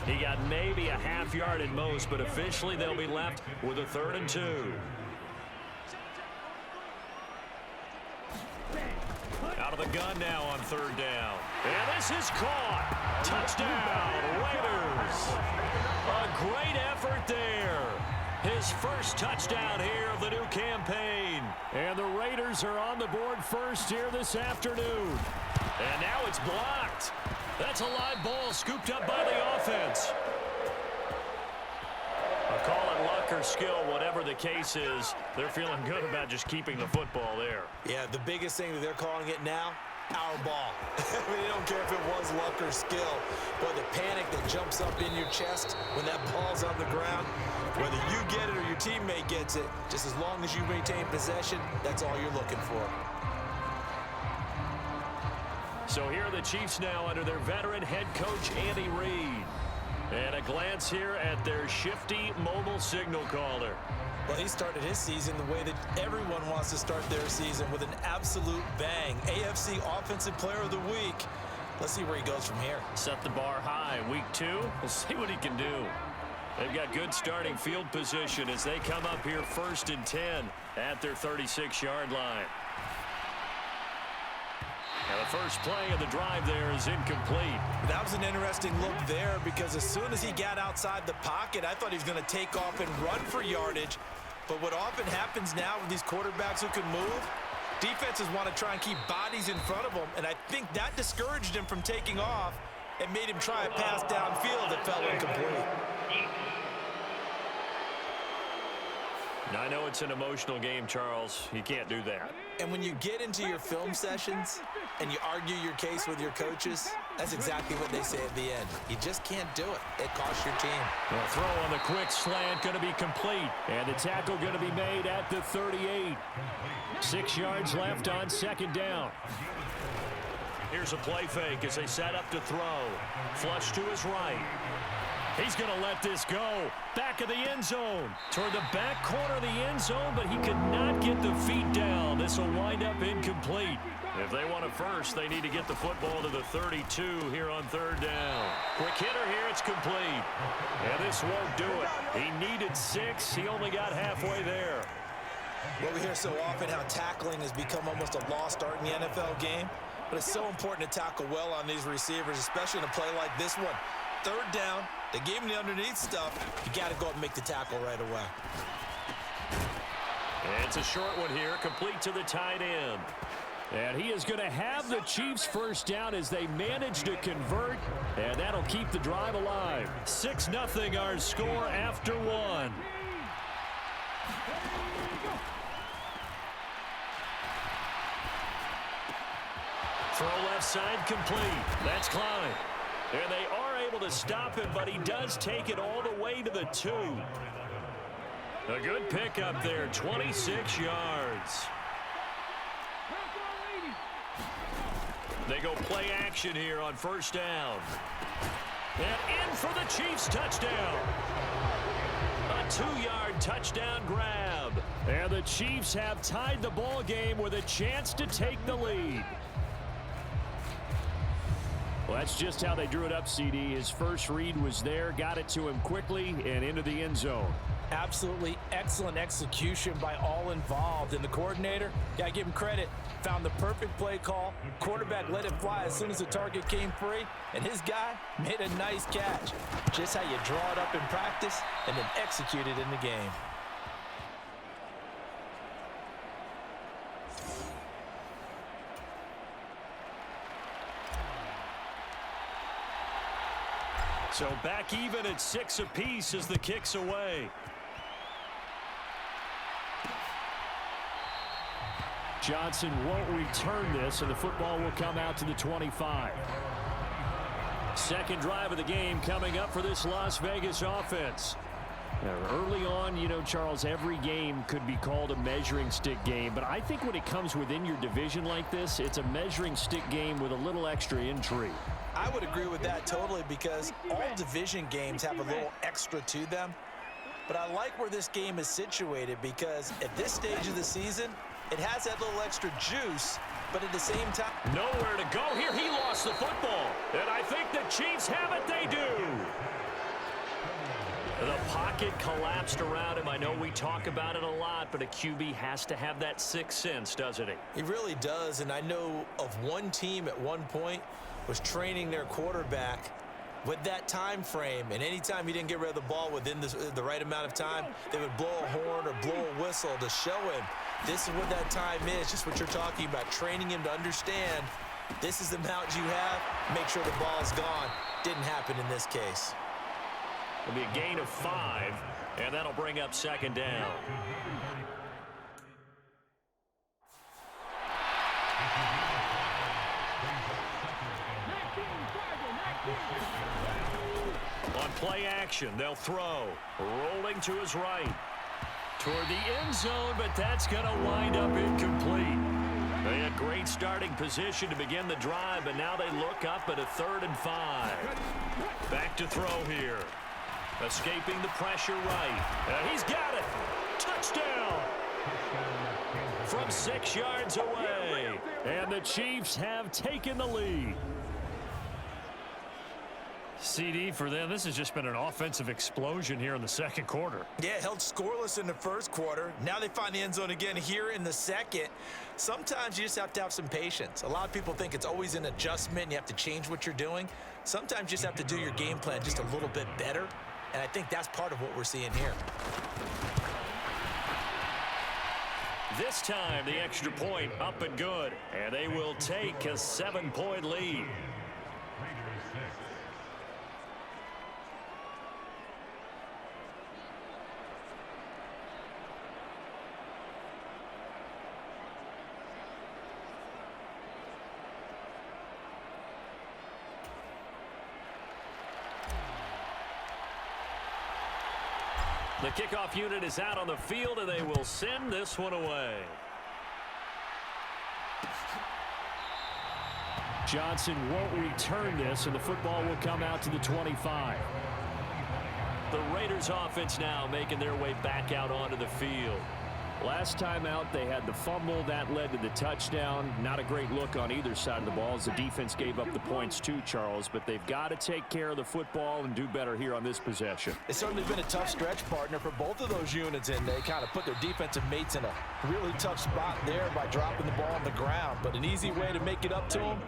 He got maybe a half yard at most, but officially they'll be left with a 3rd and 2. Out of the gun now on 3rd down. And this is caught. Touchdown, Raiders. A great effort there. His first touchdown here of the new campaign. And the Raiders are on the board first here this afternoon. And now it's blocked. That's a live ball scooped up by the offense. I'll call it luck or skill, whatever the case is. They're feeling good about just keeping the football there. Yeah, the biggest thing that they're calling it now, our ball. I mean, they don't care if it was luck or skill, but the panic that jumps up in your chest when that ball's on the ground, whether you get it or your teammate gets it, just as long as you maintain possession, that's all you're looking for. So here are the Chiefs now under their veteran head coach, Andy Reid. And a glance here at their shifty mobile signal caller. Well, he started his season the way that everyone wants to start their season, with an absolute bang. AFC Offensive Player of the Week. Let's see where he goes from here. Set the bar high. Week 2, we'll see what he can do. They've got good starting field position as they come up here 1st and 10 at their 36-yard line. Now the first play of the drive there is incomplete. That was an interesting look there, because as soon as he got outside the pocket, I thought he was going to take off and run for yardage. But what often happens now with these quarterbacks who can move, defenses want to try and keep bodies in front of them, and I think that discouraged him from taking off and made him try a pass downfield that fell incomplete. Now, I know it's an emotional game, Charles. You can't do that. And when you get into your film sessions and you argue your case with your coaches, that's exactly what they say at the end. You just can't do it. It costs your team. The throw on the quick slant going to be complete. And the tackle going to be made at the 38. 6 yards left on 2nd down. Here's a play fake as they set up to throw. Flush to his right. He's going to let this go. Back of the end zone. Toward the back corner of the end zone, but he could not get the feet down. This will wind up incomplete. If they want a first, they need to get the football to the 32 here on 3rd down. Quick hitter here, it's complete. And this won't do it. He needed 6. He only got halfway there. Well, we hear so often how tackling has become almost a lost art in the NFL game. But it's so important to tackle well on these receivers, especially in a play like this one. 3rd down, they gave him the underneath stuff. You got to go up and make the tackle right away. And it's a short one here, complete to the tight end. And he is going to have the Chiefs first down as they manage to convert, and that'll keep the drive alive. 6-0 our score after 1. Throw left side complete. That's Klein. And they are able to stop him, but he does take it all the way to the 2. A good pickup there, 26 yards. They go play action here on 1st down. And in for the Chiefs touchdown. A 2-yard touchdown grab. And the Chiefs have tied the ball game with a chance to take the lead. Well, that's just how they drew it up, CD. His first read was there, got it to him quickly, and into the end zone. Absolutely excellent execution by all involved. And the coordinator, got to give him credit, found the perfect play call. Quarterback let it fly as soon as the target came free, and his guy made a nice catch. Just how you draw it up in practice and then execute it in the game. So back even at 6 apiece as the kick's away. Johnson won't return this, and the football will come out to the 25. Second drive of the game coming up for this Las Vegas offense. Now, early on, you know, Charles, every game could be called a measuring stick game, but I think when it comes within your division like this, it's a measuring stick game with a little extra intrigue. I would agree with that totally, because all division games have a little extra to them. But I like where this game is situated, because at this stage of the season, it has that little extra juice, but at the same time, nowhere to go here. He lost the football, and I think the Chiefs have it. They do. The pocket collapsed around him. I know we talk about it a lot, but a QB has to have that sixth sense, doesn't he? He really does, and I know of one team at one point was training their quarterback with that time frame, and anytime he didn't get rid of the ball within the right amount of time, they would blow a horn or blow a whistle to show him this is what that time is, just what you're talking about, training him to understand this is the amount you have, make sure the ball's gone. Didn't happen in this case. It'll be a gain of 5, and that'll bring up second down. On play action, they'll throw. Rolling to his right. Toward the end zone, but that's going to wind up incomplete. They had great starting position to begin the drive, but now they look up at a 3rd and 5. Back to throw here. Escaping the pressure right. He's got it. Touchdown. From 6 yards away. And the Chiefs have taken the lead. CD for them. This has just been an offensive explosion here in the second quarter. Yeah, held scoreless in the first quarter. Now they find the end zone again here in the second. Sometimes you just have to have some patience. A lot of people think it's always an adjustment and you have to change what you're doing. Sometimes you just have to do your game plan just a little bit better. And I think that's part of what we're seeing here. This time, the extra point up and good. And they will take a 7-point lead. The kickoff unit is out on the field, and they will send this one away. Johnson won't return this, and the football will come out to the 25. The Raiders offense now making their way back out onto the field. Last time out, they had the fumble. That led to the touchdown. Not a great look on either side of the ball as the defense gave up the points too, Charles. But they've got to take care of the football and do better here on this possession. It's certainly been a tough stretch, partner, for both of those units, and they kind of put their defensive mates in a really tough spot there by dropping the ball on the ground. But an easy way to make it up to them,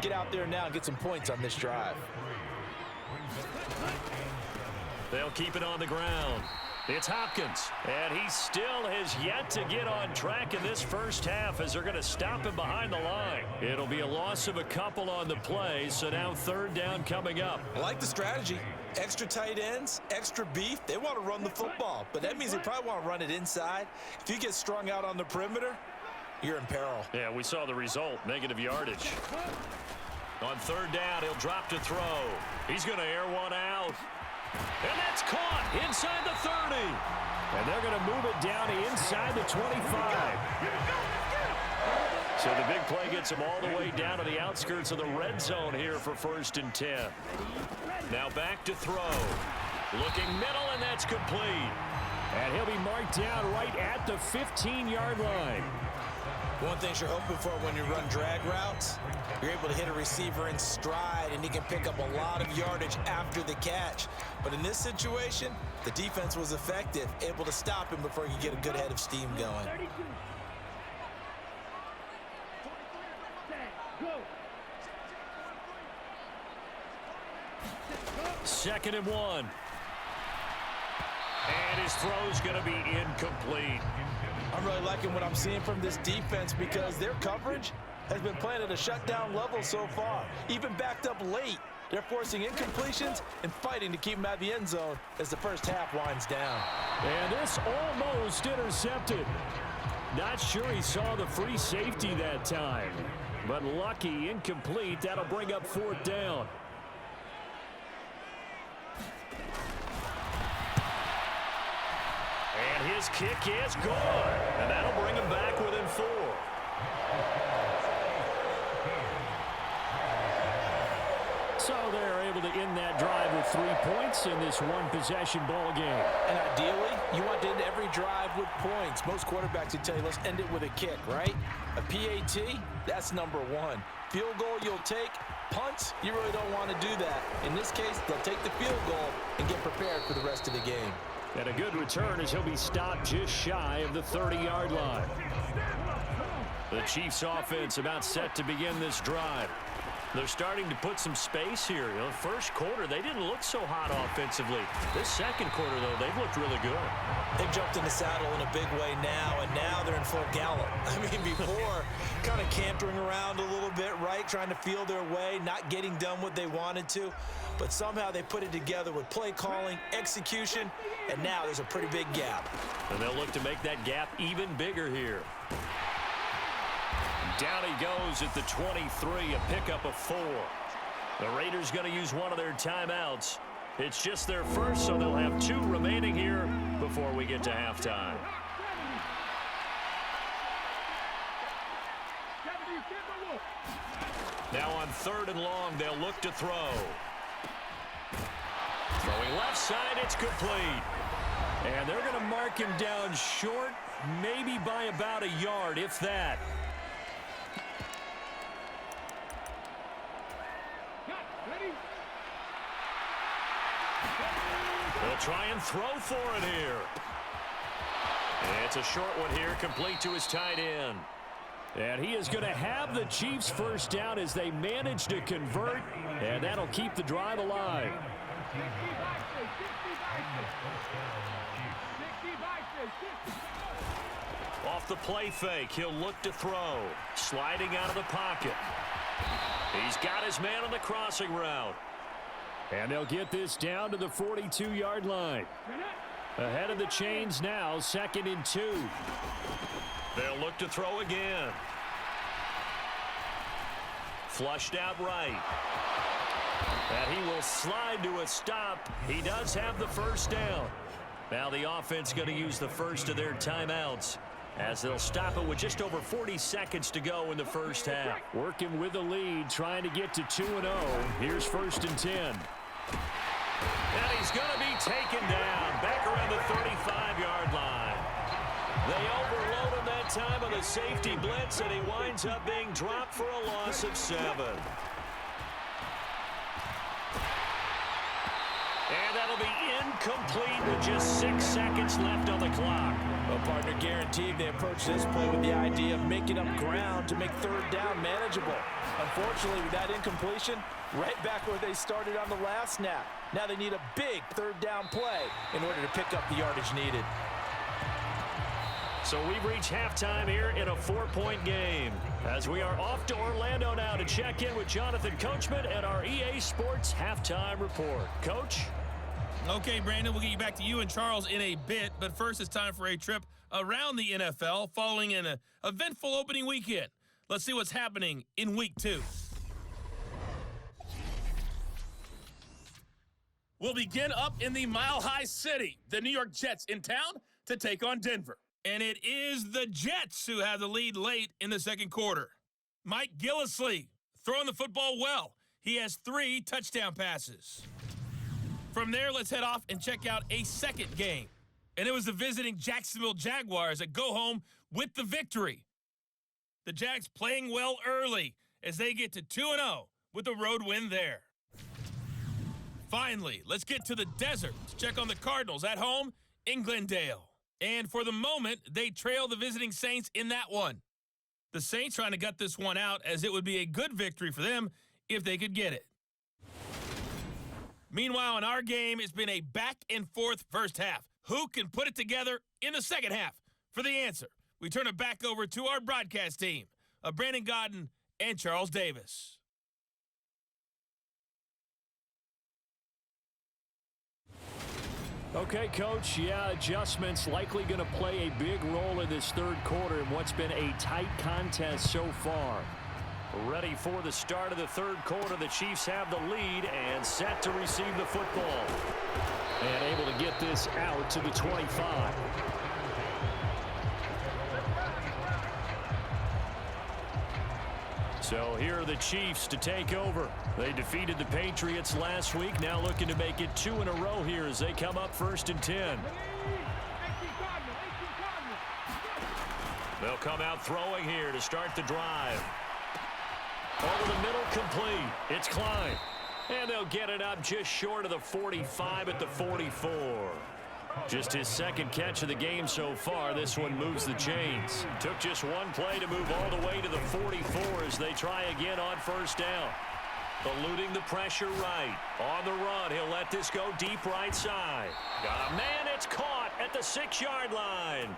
get out there now and get some points on this drive. They'll keep it on the ground. It's Hopkins, and he still has yet to get on track in this first half as they're going to stop him behind the line. It'll be a loss of a couple on the play, so now 3rd down coming up. I like the strategy. Extra tight ends, extra beef. They want to run the football, but that means they probably want to run it inside. If you get strung out on the perimeter, you're in peril. Yeah, we saw the result, negative yardage. On 3rd down, he'll drop to throw. He's going to air one out. And that's caught inside the 30. And they're going to move it down inside the 25. So the big play gets him all the way down to the outskirts of the red zone here for 1st and 10. Now back to throw. Looking middle, and that's complete. And he'll be marked down right at the 15-yard line. One thing you're hoping for when you run drag routes, you're able to hit a receiver in stride, and he can pick up a lot of yardage after the catch. But in this situation, the defense was effective, able to stop him before he could get a good head of steam going. Second and 1. And his throw's going to be incomplete. I'm really liking what I'm seeing from this defense because their coverage has been playing at a shutdown level so far. Even backed up late, they're forcing incompletions and fighting to keep them out of the end zone as the first half winds down. And this almost intercepted. Not sure he saw the free safety that time. But lucky, incomplete. That'll bring up 4th down. And his kick is gone. And that'll bring him back within 4. So they're able to end that drive with 3 points in this one-possession ball game. And ideally, you want to end every drive with points. Most quarterbacks would tell you, let's end it with a kick, right? A PAT, that's number 1. Field goal you'll take, Punts, you really don't want to do that. In this case, they'll take the field goal and get prepared for the rest of the game. And a good return as he'll be stopped just shy of the 30-yard line. The Chiefs offense about set to begin this drive. They're starting to put some space here. You know, first quarter, they didn't look so hot offensively. This second quarter, though, they've looked really good. They've jumped in the saddle in a big way now, and now they're in full gallop. I mean, before, kind of cantering around a little bit, right, trying to feel their way, not getting done what they wanted to. But somehow they put it together with play calling, execution, and now there's a pretty big gap. And they'll look to make that gap even bigger here. Down he goes at the 23, a pickup of 4. The Raiders going to use one of their timeouts. It's just their first, so they'll have 2 remaining here before we get to halftime. Now on 3rd and long, they'll look to throw. Throwing left side, it's complete. And they're going to mark him down short, maybe by about a yard, if that. They'll try and throw for it here. It's a short one here, complete to his tight end. And he is going to have the Chiefs first down as they manage to convert, and that'll keep the drive alive. Off the play fake, he'll look to throw. Sliding out of the pocket. He's got his man on the crossing route. And they'll get this down to the 42-yard line. Ahead of the chains now, 2nd and 2. They'll look to throw again. Flushed out right. And he will slide to a stop. He does have the first down. Now the offense going to use the first of their timeouts as they'll stop it with just over 40 seconds to go in the first half. Working with the lead, trying to get to 2-0. Here's 1st and 10. And he's going to be taken down back around the 35-yard line. They overload him that time on the safety blitz, and he winds up being dropped for a loss of 7. And that'll be incomplete with just 6 seconds left on the clock. Well, partner, guaranteed they approach this play with the idea of making up ground to make 3rd down manageable. Unfortunately, with that incompletion, right back where they started on the last snap. Now they need a big 3rd down play in order to pick up the yardage needed. So we've reached halftime here in a 4-point game as we are off to Orlando now to check in with Jonathan Coachman and our EA Sports Halftime Report. Coach? Okay, Brandon, we'll get you back to you and Charles in a bit, but first it's time for a trip around the NFL following an eventful opening weekend. Let's see what's happening in Week 2. We'll begin up in the Mile High City. The New York Jets in town to take on Denver. And it is the Jets who have the lead late in the second quarter. Mike Gillislee throwing the football well. He has 3 touchdown passes. From there, let's head off and check out a second game. And it was the visiting Jacksonville Jaguars that go home with the victory. The Jags playing well early as they get to 2-0 with a road win there. Finally, let's get to the desert to check on the Cardinals at home in Glendale. And for the moment, they trail the visiting Saints in that one. The Saints trying to gut this one out as it would be a good victory for them if they could get it. Meanwhile, in our game, it's been a back-and-forth first half. Who can put it together in the second half? For the answer, we turn it back over to our broadcast team of Brandon Gaudin and Charles Davis. Okay, Coach, yeah, adjustments likely going to play a big role in this third quarter in what's been a tight contest so far. Ready for the start of the third quarter. The Chiefs have the lead and set to receive the football. And able to get this out to the 25. So here are the Chiefs to take over. They defeated the Patriots last week. Now looking to make it 2 in a row here as they come up 1st and 10. They'll come out throwing here to start the drive. Over the middle, complete. It's Klein. And they'll get it up just short of the 45 at the 44. Just his second catch of the game so far. This one moves the chains. Took just one play to move all the way to the 44 as they try again on first down. Eluding the pressure right. On the run, he'll let this go deep right side. Got a man, it's caught at the 6-yard line.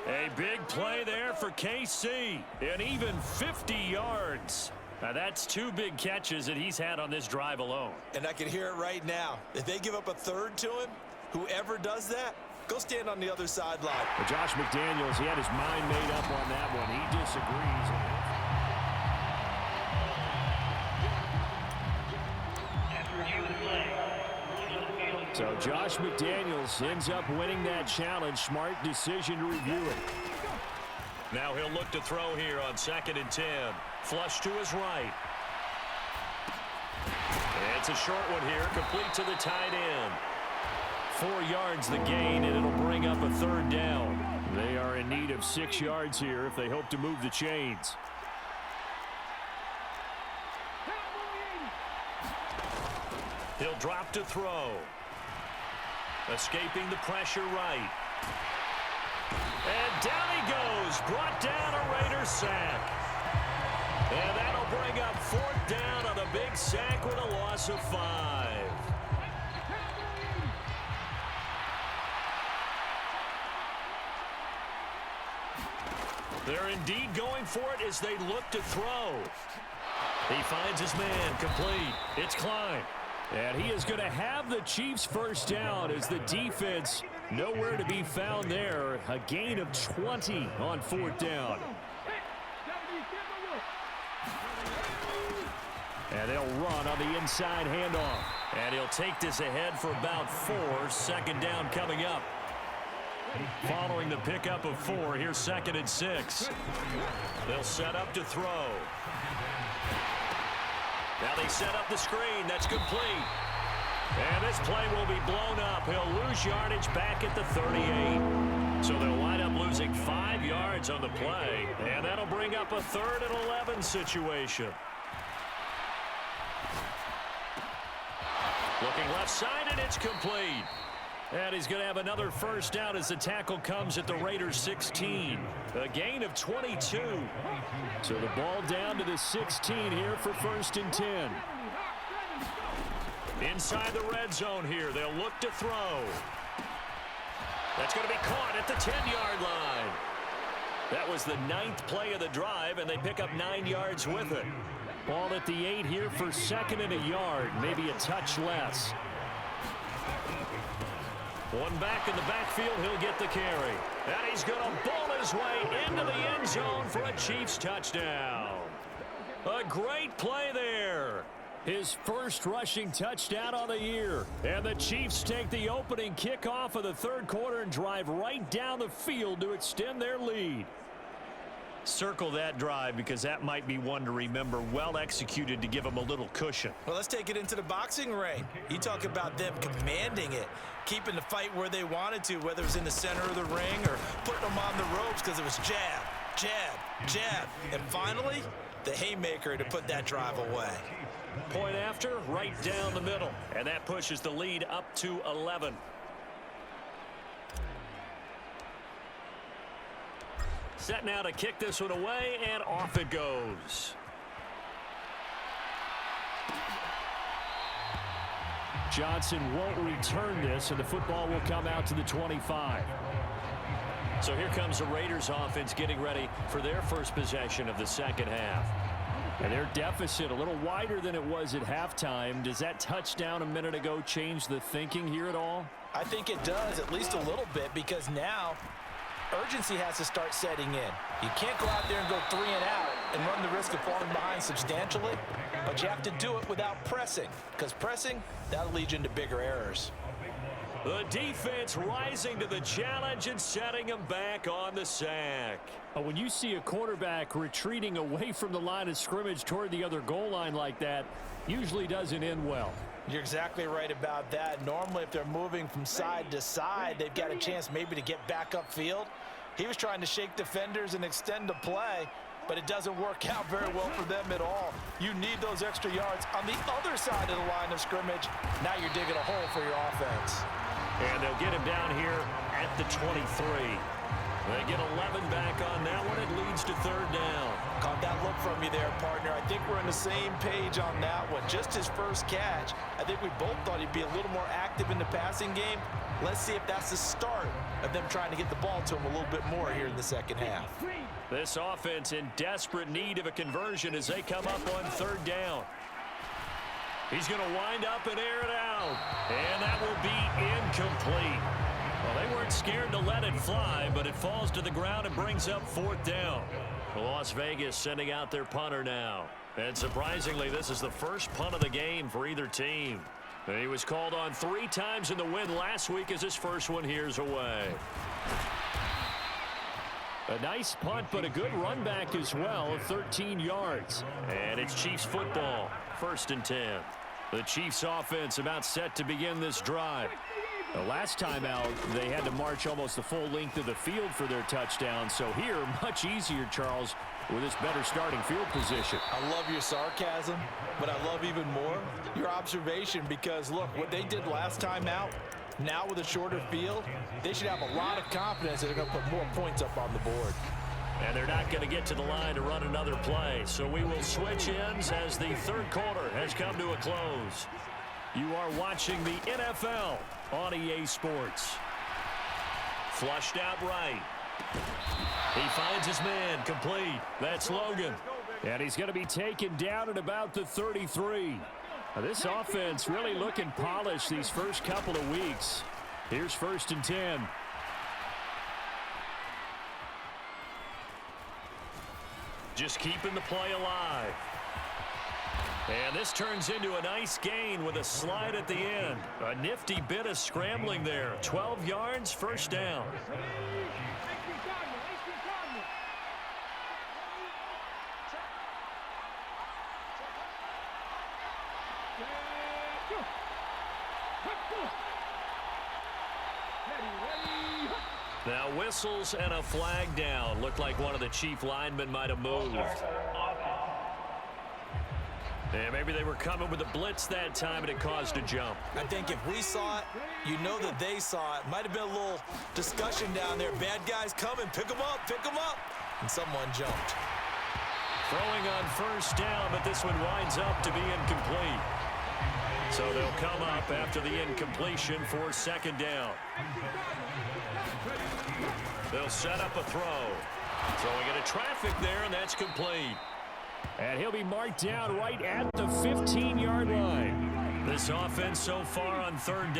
A big play there for KC. And even 50 yards. Now that's 2 big catches that he's had on this drive alone. And I can hear it right now. If they give up a third to him, whoever does that, go stand on the other sideline. Well, Josh McDaniels, he had his mind made up on that one. He disagrees. So Josh McDaniels ends up winning that challenge. Smart decision to review it. Now he'll look to throw here on 2nd and 10. Flush to his right. It's a short one here, complete to the tight end. 4 yards the gain, and it'll bring up a 3rd down. They are in need of 6 yards here if they hope to move the chains. He'll drop to throw. Escaping the pressure right. And down he goes. Brought down a Raider sack. And that'll bring up 4th down on a big sack with a loss of 5. They're indeed going for it as they look to throw. He finds his man, complete. It's Klein. And he is going to have the Chiefs first down as the defense nowhere to be found there. A gain of 20 on 4th down. And they'll run on the inside handoff. And he'll take this ahead for about 4. 2nd down coming up. Following the pickup of 4, here's 2nd and 6. They'll set up to throw. Now they set up the screen. That's complete. And this play will be blown up. He'll lose yardage back at the 38. So they'll wind up losing 5 yards on the play. And that'll bring up a 3rd and 11 situation. Looking left side, and it's complete. And he's going to have another first down as the tackle comes at the Raiders 16. A gain of 22. So the ball down to the 16 here for 1st and 10. Inside the red zone here. They'll look to throw. That's going to be caught at the 10-yard line. That was the 9th play of the drive, and they pick up 9 yards with it. Ball at the 8 here for 2nd and a yard. Maybe a touch less. One back in the backfield, he'll get the carry. And he's going to bowl his way into the end zone for a Chiefs touchdown. A great play there. His first rushing touchdown on the year. And the Chiefs take the opening kickoff of the 3rd quarter and drive right down the field to extend their lead. Circle that drive because that might be one to remember. Well executed to give them a little cushion. Well, let's take it into the boxing ring. You talk about them commanding it, keeping the fight where they wanted to, whether it was in the center of the ring or putting them on the ropes because it was jab, jab, jab. And finally, the haymaker to put that drive away. Point after, right down the middle. And that pushes the lead up to 11. Set now to kick this one away, and off it goes. Johnson won't return this, and the football will come out to the 25. So here comes the Raiders offense getting ready for their first possession of the 2nd half. And their deficit a little wider than it was at halftime. Does that touchdown a minute ago change the thinking here at all? I think it does, at least a little bit, because now urgency has to start setting in. You can't go out there and go 3 and out and run the risk of falling behind substantially, but you have to do it without pressing, because pressing, that'll lead you into bigger errors. The defense rising to the challenge and setting them back on the sack. When you see a quarterback retreating away from the line of scrimmage toward the other goal line like that, usually doesn't end well. You're exactly right about that. Normally, if they're moving from side to side, they've got a chance maybe to get back upfield. He was trying to shake defenders and extend the play, but it doesn't work out very well for them at all. You need those extra yards on the other side of the line of scrimmage. Now you're digging a hole for your offense. And they'll get him down here at the 23. They get 11 back on that one. It leads to third down. Caught that look from you there, partner. I think we're on the same page on that one. Just his first catch. I think we both thought he'd be a little more active in the passing game. Let's see if that's the start of them trying to get the ball to him a little bit more here in the second half. This offense in desperate need of a conversion as they come up on third down. He's going to wind up and air it out. And that will be incomplete. Well, they weren't scared to let it fly, but it falls to the ground and brings up fourth down. Las Vegas sending out their punter now. And surprisingly, this is the first punt of the game for either team. He was called on 3 times in the win last week as his first one here's away. A nice punt, but a good run back as well, 13 yards. And it's Chiefs football, 1st and 10. The Chiefs offense about set to begin this drive. The last time out, they had to march almost the full length of the field for their touchdown. So here, much easier, Charles, with this better starting field position. I love your sarcasm, but I love even more your observation because, look, what they did last time out, now with a shorter field, they should have a lot of confidence that they're going to put more points up on the board. And they're not going to get to the line to run another play. So we will switch ends as the third quarter has come to a close. You are watching the NFL on EA Sports. Flushed out right. He finds his man complete. That's Logan. And he's going to be taken down at about the 33. Now, this offense really looking polished these first couple of weeks. Here's 1st and 10. Just keeping the play alive. And this turns into a nice gain with a slide at the end. A nifty bit of scrambling there. 12 yards, 1st down. Now whistles and a flag down. Looked like one of the Chief linemen might have moved. Yeah, maybe they were coming with a blitz that time and it caused a jump. I think if we saw it, you know that they saw it. Might have been a little discussion down there. Bad guys coming, pick them up, and someone jumped. Throwing on 1st down, but this one winds up to be incomplete. So they'll come up after the incompletion for 2nd down. They'll set up a throw. Throwing into traffic there, and that's complete. And he'll be marked down right at the 15-yard line. This offense so far on 3rd down.